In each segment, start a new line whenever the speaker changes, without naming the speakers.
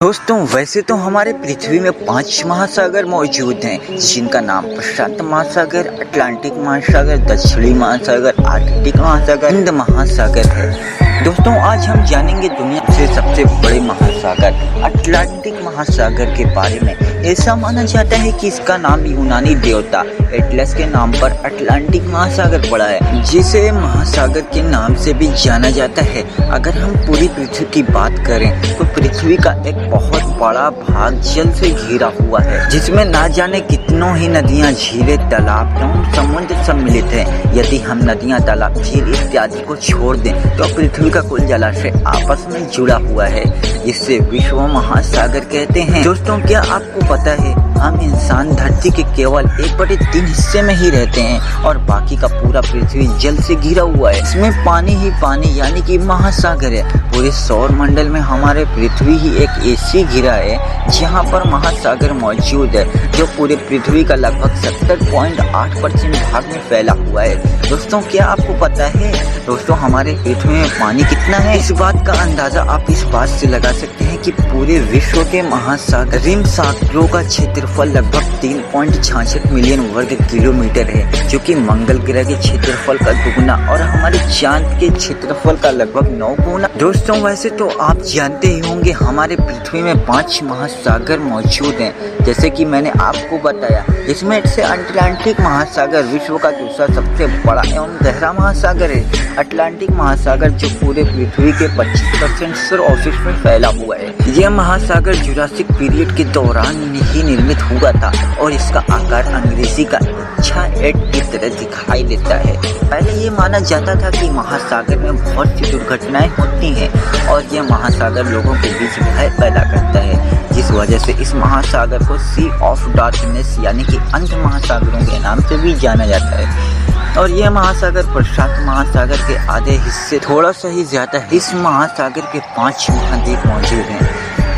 दोस्तों वैसे तो हमारे पृथ्वी में 5 महासागर मौजूद हैं, जिनका नाम प्रशांत महासागर, अटलांटिक महासागर, दक्षिणी महासागर, आर्कटिक महासागर, हिंद महासागर है। दोस्तों आज हम जानेंगे दुनिया के सबसे बड़े महासागर अटलांटिक महासागर के बारे में। ऐसा माना जाता है कि इसका नाम यूनानी देवता एटलस के नाम पर अटलांटिक महासागर पड़ा है, जिसे महासागर के नाम से भी जाना जाता है। अगर हम पूरी पृथ्वी की बात करें तो पृथ्वी का एक बहुत बड़ा भाग जल से घिरा हुआ है, जिसमें ना जाने कितनों ही नदियां, झीलें, तालाब एवं समुद्र सम्मिलित हैं। यदि हम नदियां, तालाब, झील इत्यादि को छोड़ दें तो पृथ्वी का कुल जलाशय आपस में जुड़ा हुआ है, जिससे विश्व महासागर कहते हैं। दोस्तों क्या आपको पता है हम इंसान धरती के केवल 1/3 हिस्से में ही रहते हैं और बाकी का पूरा पृथ्वी जल से घिरा हुआ है। इसमें पानी ही पानी यानी कि महासागर है। पूरे सौर मंडल में हमारे पृथ्वी ही एक ऐसी घिरा है जहां पर महासागर मौजूद है, जो पूरे पृथ्वी का लगभग 70.8% भाग में फैला हुआ है। दोस्तों क्या आपको पता है दोस्तों हमारे पृथ्वी में पानी कितना है? इस बात का अंदाजा आप इस बात से लगा सकते हैं कि पूरे विश्व के महासागर रिम सागरों का क्षेत्रफल लगभग 3.66 मिलियन वर्ग किलोमीटर है, जो कि मंगल ग्रह के क्षेत्रफल का दुगुना और हमारे चांद के क्षेत्रफल का लगभग 9 गुना। दोस्तों वैसे तो आप जानते ही होंगे हमारे पृथ्वी में 5 महासागर मौजूद हैं, जैसे कि मैंने आपको बताया, जिसमें से अटलांटिक महासागर विश्व का दूसरा सबसे बड़ा एवं गहरा महासागर है। अटलांटिक महासागर जो पूरे पृथ्वी के 25% सौर में फैला हुआ है। यह महासागर जुरासिक पीरियड के दौरान ही निर्मित हुआ था और इसका आकार अंग्रेजी का अच्छा एट की तरह दिखाई देता है। पहले ये माना जाता था कि महासागर में बहुत सी दुर्घटनाएं होती हैं और यह महासागर लोगों के बीच भय पैदा करता है, जिस वजह से इस महासागर को सी ऑफ डार्कनेस यानी कि अंध महासागरों के नाम से भी जाना जाता है। और यह महासागर प्रशांत महासागर के आधे हिस्से थोड़ा सा ही ज्यादा है। इस महासागर के 5 महाद्वीप मौजूद हैं: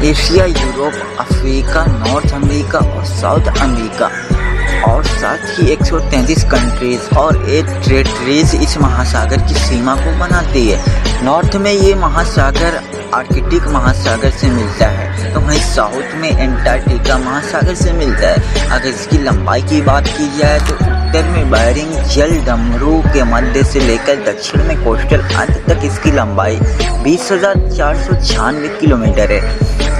Asia, Europe, Africa, north America और साउथ अमेरिका, और साथ ही 133 कंट्रीज और 8 टेरिटरीज इस महासागर की सीमा को बनाती है। नॉर्थ में ये महासागर आर्कटिक महासागर से मिलता है, तो वहीं साउथ में एंटार्क्टिका महासागर से मिलता है। अगर इसकी लंबाई की बात की जाए तो उत्तर में बेरिंग जल डमरू के मध्य से लेकर दक्षिण में कोस्टल अंत तक इसकी लंबाई 20,496 किलोमीटर है।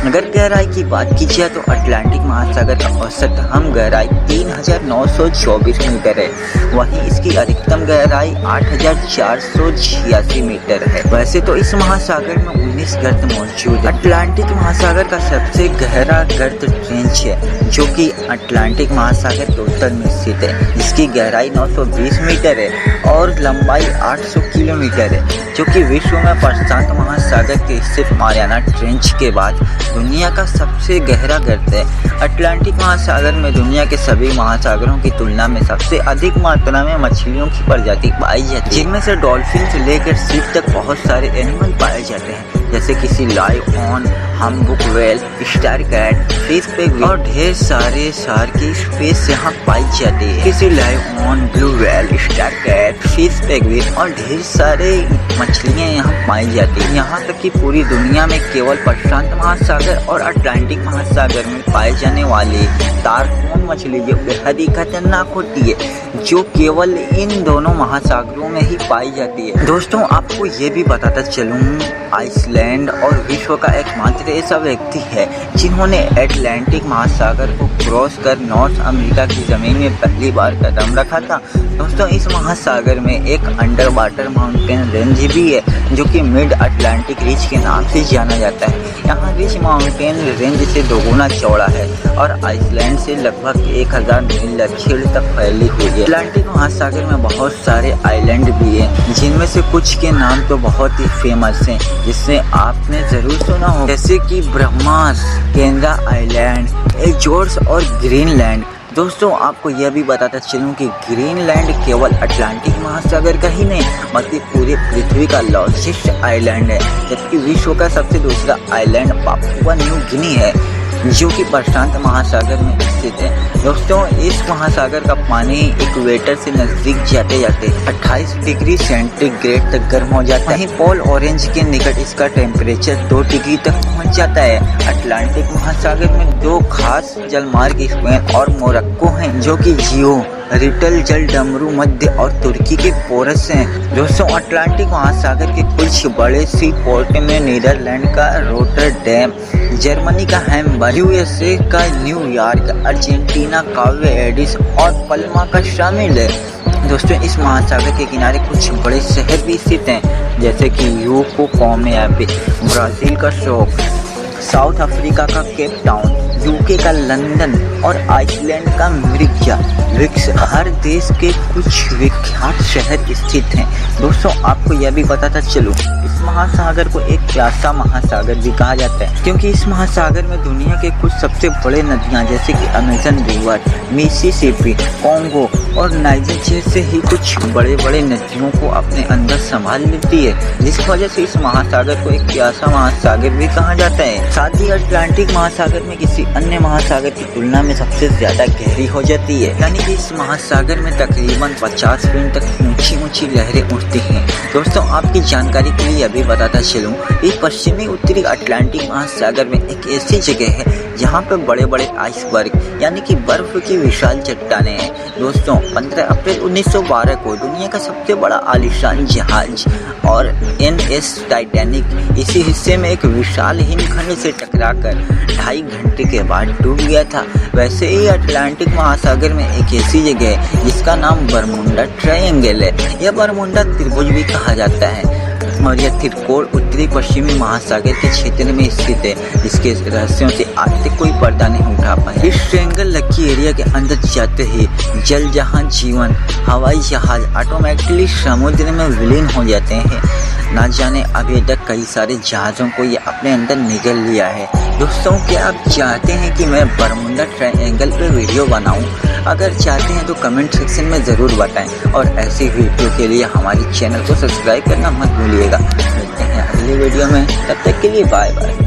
अगर गहराई की बात की जाए तो अटलांटिक महासागर का औसत हम गहराई 3,924 मीटर है, वहीं इसकी अधिकतम गहराई 8,486 मीटर है। वैसे तो इस महासागर में 19 गर्त मौजूद है। अटलांटिक महासागर का सबसे गहरा गर्त ट्रेंच है, जो कि अटलांटिक महासागर के उत्तर में स्थित है, जिसकी गहराई 920 मीटर है और लंबाई 800 किलोमीटर है, जो कि विश्व में प्रशांत महासागर के स्थित मारियाना ट्रेंच के बाद दुनिया का सबसे गहरा गर्त है। अटलांटिक महासागर में दुनिया के सभी महासागरों की तुलना में सबसे अधिक मात्रा में मछलियों की प्रजाति पाई जाती है, जिनमें से डॉल्फिन से लेकर सीप तक बहुत सारे एनिमल पाए जाते हैं, जैसे किसी lion, humpback whale, star cat, fish penguin और ढेर सारे सार की स्पेस यहाँ पाई जाती है। किसी lion, blue whale, star cat, fish penguin और ढेर सारे मछलियाँ यहाँ पाई जाती है। यहाँ तक कि पूरी दुनिया में केवल प्रशांत महासागर और अटलांटिक महासागर में पाए जाने वाली तारकोन मछली जो बेहद ही खतरनाक होती है, जो केवल इन दोनों महासागरों में ही पाई जाती है। दोस्तों आपको ये भी बताता चलूँ, आइसलैंड और विश्व का एकमात्र ऐसा व्यक्ति है जिन्होंने अटलांटिक महासागर को क्रॉस कर नॉर्थ अमेरिका की जमीन में पहली बार कदम रखा था। दोस्तों इस महासागर में एक अंडर वाटर माउंटेन रेंज भी है, जो कि मिड अटलांटिक रिज के नाम से जाना जाता है। यहाँ रिज माउंटेन रेंज से दोगुना चौड़ा है और आइसलैंड से लगभग 1000 मील दक्षिण तक फैली हुई है। अटलांटिक महासागर में बहुत सारे आइलैंड भी हैं, जिनमें से कुछ के नाम तो बहुत ही फेमस हैं, जिससे आपने जरूर सुना हो, जैसे कि ब्रह्मास, केनरा आइलैंड, एजोर्स और ग्रीनलैंड। दोस्तों आपको यह भी बताता चलूं कि ग्रीनलैंड केवल अटलांटिक महासागर का ही नहीं बल्कि पूरे पृथ्वी का लार्जेस्ट आइलैंड है, जबकि विश्व का सबसे दूसरा आइलैंड पापुआ न्यू गिनी है। जो कि प्रशांत महासागर में स्थित है। दोस्तों, इस महासागर का पानी इक्वेटर से नजदीक जाते जाते 28 डिग्री सेंटीग्रेड तक गर्म हो जाता है। वहीं पोल ऑरेंज के निकट इसका टेम्परेचर 2 डिग्री तक पहुंच जाता है। अटलांटिक महासागर में 2 खास जलमार्ग स्पेन और मोरक्को हैं, जो कि जियो रिटल जल डमरू मध्य और तुर्की के पोरस हैं। दोस्तों, अटलांटिक महासागर के कुछ बड़े सी पोर्ट में नीदरलैंड का रोटरडैम, जर्मनी का हैम्बर्ग, यूएसए का न्यूयॉर्क, अर्जेंटीना का वेडिस और पल्मा का शामिल है। दोस्तों, इस महासागर के किनारे कुछ बड़े शहर भी स्थित हैं, जैसे कि यूकोकोमियाबे, ब्राजील का शोक, साउथ अफ्रीका का केप टाउन, यूके का लंदन और आइसलैंड का रिक्स। हर देश के कुछ विख्यात शहर स्थित हैं। दोस्तों, आपको यह भी बताता चलूं, इस महासागर को एक प्यासा महासागर भी कहा जाता है, क्योंकि इस महासागर में दुनिया के कुछ सबसे बड़े नदियां जैसे कि अमेजन रिवर, मिसिसिपी, कॉन्गो और नाइजर जैसे ही कुछ बड़े बड़े नदियों को अपने अंदर संभाल लेती है, जिस वजह से इस महासागर को एक प्यासा महासागर भी कहा जाता है। साथ ही अटलांटिक महासागर में किसी अन्य महासागर की तुलना में सबसे ज्यादा गहरी हो जाती है, यानी कि इस महासागर में तकरीबन 50 फीट तक ऊंची ऊंची लहरें उठती हैं। दोस्तों, आपकी जानकारी के लिए अभी बताता चलूं, ये पश्चिमी उत्तरी अटलांटिक महासागर में एक ऐसी जगह है जहां पर बड़े बड़े आइसबर्ग यानी कि बर्फ की विशाल चट्टानें हैं। दोस्तों, 15 अप्रैल 1912 को दुनिया का सबसे बड़ा आलीशान जहाज और NS टाइटैनिक इसी हिस्से में एक विशाल हिमखंड से टकराकर 2.5 घंटे के बाद डूब गया था। वैसे ही अटलांटिक महासागर में एक ऐसी जगह है जिसका नाम बरमुंडा ट्रायंगल है। यह बरमुंडा त्रिभुज भी कहा जाता है और यह त्रिकोण उत्तरी पश्चिमी महासागर के क्षेत्र में स्थित है, जिसके रहस्यों से आज तक कोई पर्दा नहीं उठा पाया। इस ट्रायंगल लकी एरिया के अंदर जाते ही जल जहाज जीवन हवाई जहाज ऑटोमेटिकली समुद्र में विलीन हो जाते हैं। ना जाने अभी तक कई सारे जहाज़ों को ये अपने अंदर निगल लिया है। दोस्तों, क्या आप चाहते हैं कि मैं बरमुंडा ट्रायंगल पे वीडियो बनाऊं? अगर चाहते हैं तो कमेंट सेक्शन में ज़रूर बताएं और ऐसी वीडियो के लिए हमारे चैनल को सब्सक्राइब करना मत भूलिएगा। मिलते हैं अगली वीडियो में, तब तक के लिए बाय बाय।